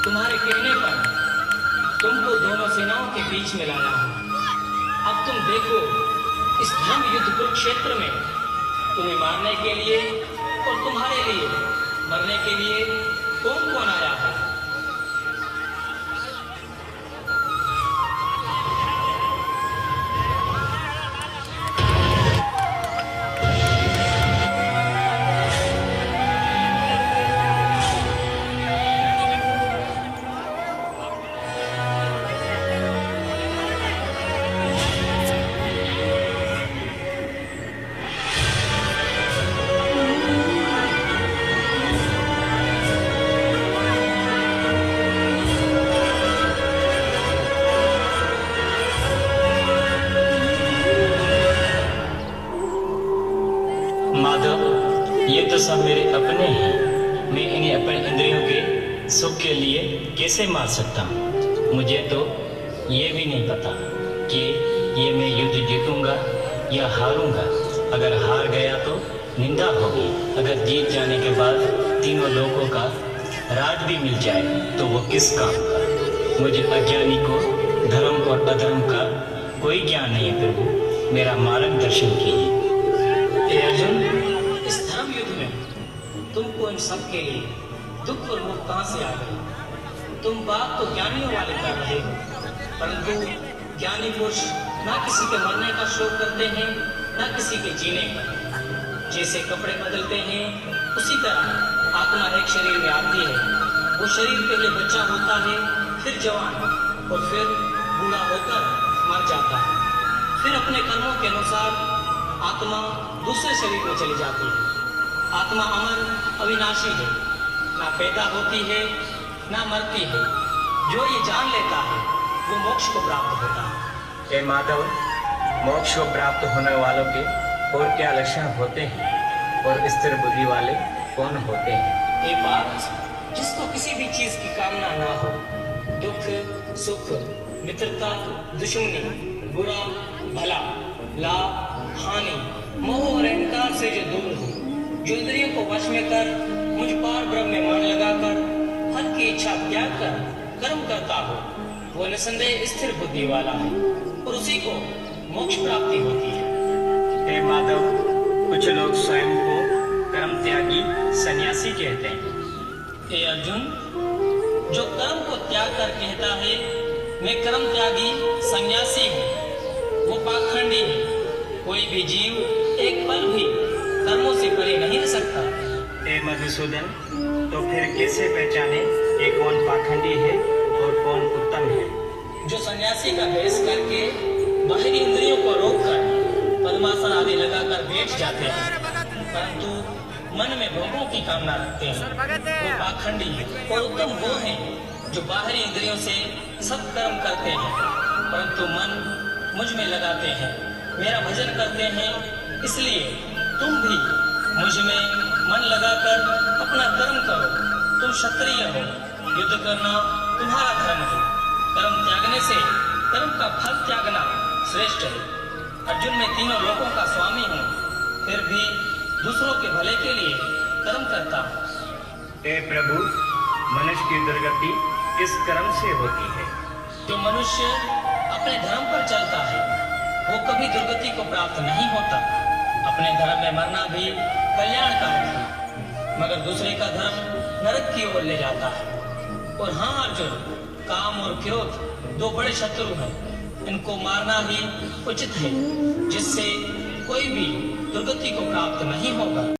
तुम्हारे कहने पर तुमको दोनों सेनाओं के बीच में लाना है। अब तुम देखो, इस धर्म युद्ध कुरुक्षेत्र में तुम्हें मारने के लिए और तुम्हारे लिए मरने के लिए कौन कौन आया है। माधव, ये तो सब मेरे अपने हैं। मैं इन्हें अपने इंद्रियों के सुख के लिए कैसे मार सकता हूँ। मुझे तो ये भी नहीं पता कि ये मैं युद्ध जीतूंगा या हारूंगा। अगर हार गया तो निंदा होगी, अगर जीत जाने के बाद तीनों लोगों का राज भी मिल जाए तो वो किस काम का। मुझे अज्ञानी को धर्म और अधर्म का कोई ज्ञान नहीं है। प्रभु, मेरा मार्गदर्शन कीजिए। अर्जुन, इस धर्म युद्ध में तुमको इन सब के लिए दुख और मुख कहां से आ गई। तुम बात तो ज्ञानियों वाले कर रहे हो, परंतु ज्ञानी पुरुष ना किसी के मरने का शोक करते हैं ना किसी के जीने का। जैसे कपड़े बदलते हैं उसी तरह आत्मा एक शरीर में आती है। वो शरीर पहले बच्चा होता है, फिर जवान और फिर बूढ़ा होकर मर जाता है। फिर अपने कर्मों के अनुसार आत्मा दूसरे शरीर में चली जाती है। आत्मा अमर अविनाशी है, ना पैदा होती है ना मरती है। जो ये जान लेता है वो मोक्ष को प्राप्त होता है। हे माधव, मोक्ष को प्राप्त होने वालों के और क्या लक्षण होते हैं और स्थिर बुद्धि वाले कौन होते हैं। ये बात, जिसको किसी भी चीज की कामना ना हो, दुख सुख मित्रता दुश्मनी बुरा भला लाभ हानि मोह और अहंकार से जो दूर हो, जो इंद्रियों को वश में कर मुझ पार ब्रह्म में मन लगाकर फल की इच्छा त्याग कर कर्म करता हो, वो निसंदेह स्थिर बुद्धि वाला है और उसी को मोक्ष प्राप्ति होती है। हे माधव, कुछ लोग स्वयं को कर्म त्यागी सन्यासी कहते हैं। हे अर्जुन, जो कर्म को त्याग कर कहता है मैं कर्म त्यागी सन्यासी हूँ, वो पाखंडी है। कोई भी जीव एक पल भी कर्मों से परे नहीं रह सकता। हे मधुसूदन, तो फिर कैसे पहचाने ये कौन पाखंडी है और कौन उत्तम है। जो सन्यासी का वेश करके बाहरी इंद्रियों को रोककर पद्मासन आदि लगाकर बैठ जाते हैं, परंतु मन में भोगों की कामना रखते हैं, वो पाखंडी है। और उत्तम वो है जो बाहरी इंद्रियों से सब कर्म करते हैं, परंतु मन मुझ में लगाते हैं, मेरा भजन करते हैं। इसलिए तुम भी मुझ में मन लगाकर अपना कर्म करो। तुम क्षत्रिय हो, युद्ध करना तुम्हारा धर्म है। कर्म त्यागने से कर्म का फल त्यागना श्रेष्ठ है। अर्जुन, मैं तीनों लोगों का स्वामी हूँ, फिर भी दूसरों के भले के लिए कर्म करता हूँ। हे प्रभु, मनुष्य की दुर्गति किस कर्म से होती है। जो मनुष्य अपने धर्म पर चलता है वो कभी दुर्गति को प्राप्त नहीं होता। अपने धर्म में मरना भी कल्याणकारक है, मगर दूसरे का धर्म नरक की ओर ले जाता है। और हाँ अर्जुन, काम और क्रोध दो बड़े शत्रु हैं, इनको मारना ही उचित है, जिससे कोई भी दुर्गति को प्राप्त नहीं होगा।